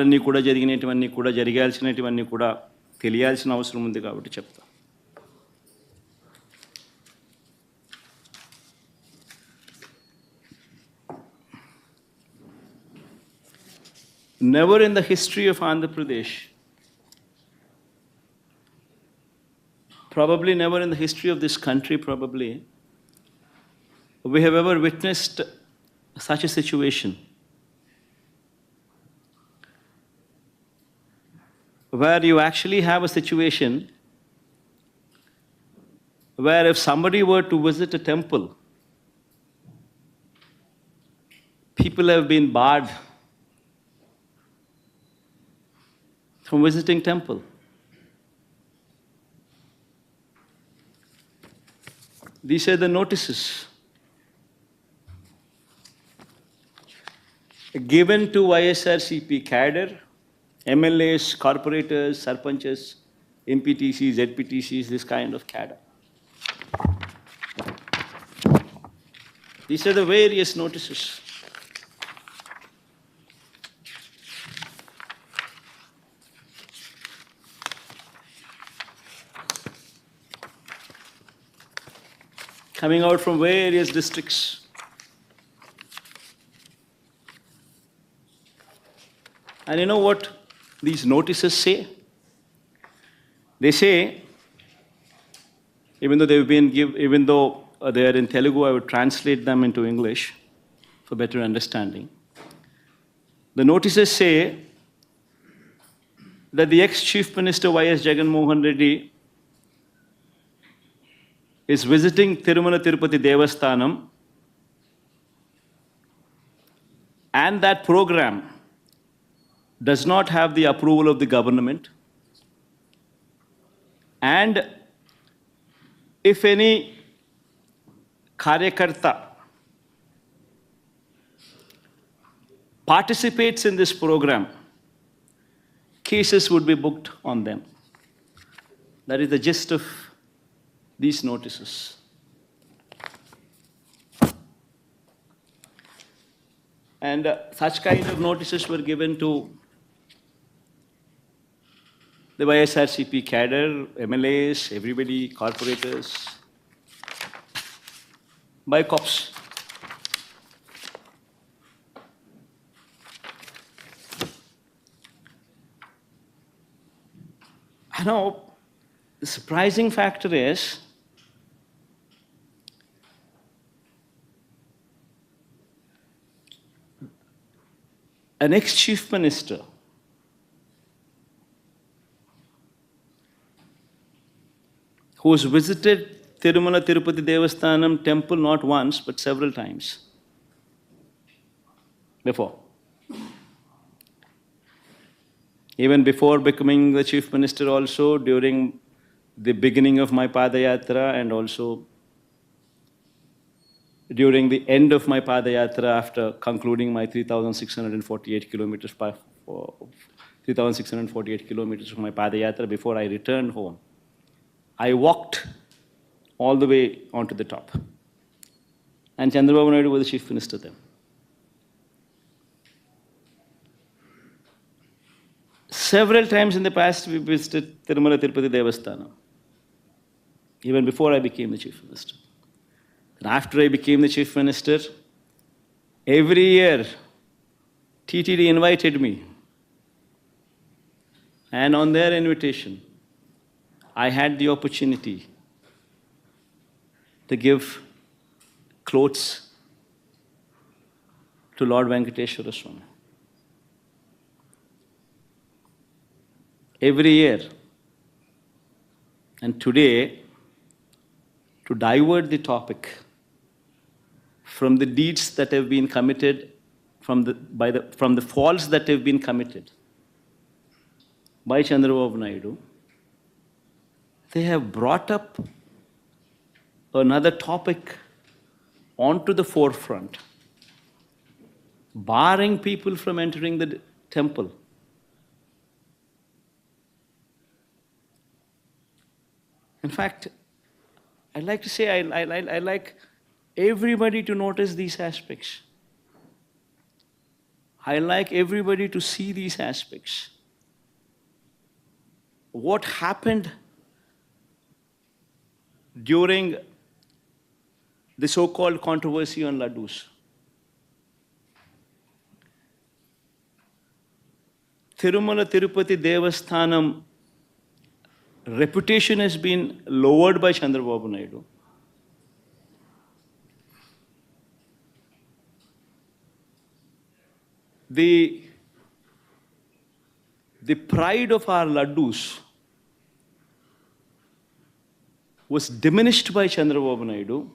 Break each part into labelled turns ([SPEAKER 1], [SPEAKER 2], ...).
[SPEAKER 1] అన్నీ కూడా జరిగినటివన్నీ కూడా జరగాల్సినటివన్నీ కూడా తెలియాల్సిన అవసరం ఉంది కాబట్టి చెప్తా. Never in the history of Andhra Pradesh, probably never in the history of this country, probably, we have ever witnessed such a situation where you actually have a situation where if somebody were to visit a temple, people have been barred from visiting temple. These are the notices given to ISRCP cadre, MLAs, corporators, sarpanches, MPTCs, ZPTCs, this kind of cadre. These are the various notices. Coming out from various districts. And you know what these notices say? They say, even though they are in Telugu, I would translate them into English for better understanding. The notices say that the ex-Chief Minister Y.S. Jagan Reddy is visiting Tirumala Tirupati Devasthanam, and that program does not have the approval of the government. And if any karyakarta participates in this program, cases would be booked on them. That is the gist of these notices. And such kind of notices were given to the YSRCP cadre, MLAs, everybody, corporators, by cops. I know the surprising factor is an ex-chief minister who has visited Tirumala Tirupati Devasthanam temple not once but several times before. Even before becoming the chief minister also, during the beginning of my Padayatra and also during the end of my Padayatra after concluding my 3,648 kilometers of my Padayatra before I returned home, I walked all the way onto the top. And Chandrababu Naidu was the chief minister then. Several times in the past we visited Tirumala Tirupati Devasthanam, even before I became the chief minister. And after I became the chief minister, every year TTD invited me. And on their invitation, I had the opportunity to give clothes to Lord Venkateshwara Swami. Every year. And today, to divert the topic from the deeds that have been committed, from the faults that have been committed by Chandrababu Naidu, they have brought up another topic onto the forefront, barring people from entering the temple. In fact, I'd like to say I like everybody to notice these aspects. I like everybody to see these aspects. What happened during the so-called controversy on laddus? Tirumala Tirupati Devasthanam reputation has been lowered by Chandrababu Naidu. The pride of our laddus was diminished by Chandrababu Naidu.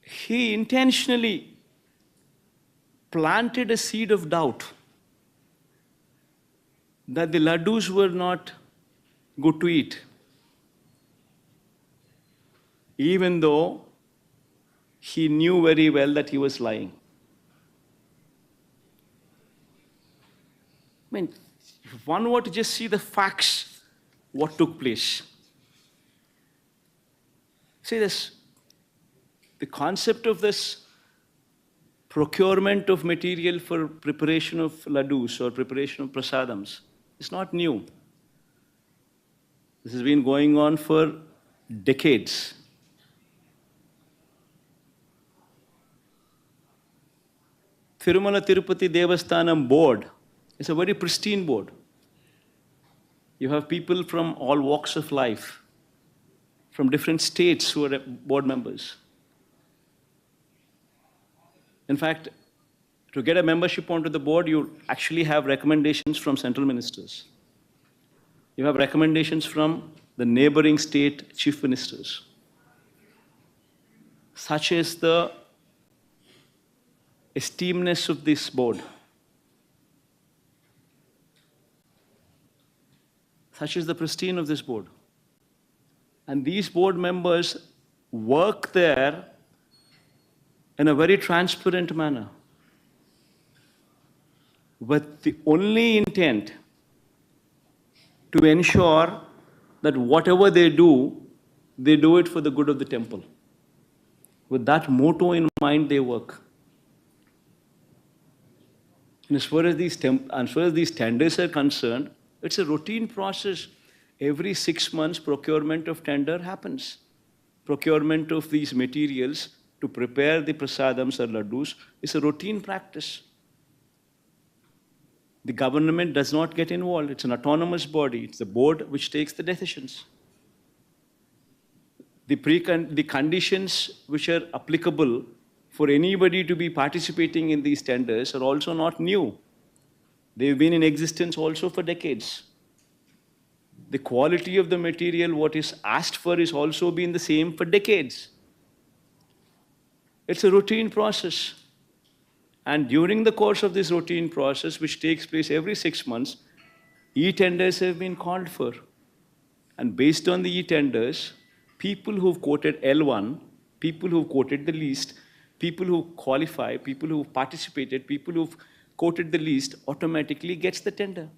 [SPEAKER 1] He intentionally planted a seed of doubt that the laddus were not good to eat, even though he knew very well that he was lying. I mean, if one were to just see the facts, what took place. See this, the concept of this procurement of material for preparation of laddus or preparation of prasadams is not new. This has been going on for decades. Tirumala Tirupati Devasthanam board is a very pristine board. You have people from all walks of life, from different states who are board members. In fact, to get a membership onto the board, you actually have recommendations from central ministers. You have recommendations from the neighboring state chief ministers. Such is the esteemness of this board. Such is the pristine of this board. And these board members work there in a very transparent manner, with the only intent to ensure that whatever they do it for the good of the temple. With that motto in mind, they work. And as far as these tenders are concerned, it's a routine process. Every 6 months, procurement of tender happens. Procurement of these materials to prepare the prasadams or laddus is a routine practice. The government does not get involved. It's an autonomous body. It's the board which takes the decisions. The conditions which are applicable for anybody to be participating in these tenders are also not new. They've been in existence also for decades. The quality of the material, what is asked for, is also been the same for decades. It's a routine process. And during the course of this routine process, which takes place every 6 months, e-tenders have been called for. And based on the e-tenders, people who've quoted L1, people who've quoted the least, people who qualify, people who've participated, people who've quoted the least, automatically gets the tender.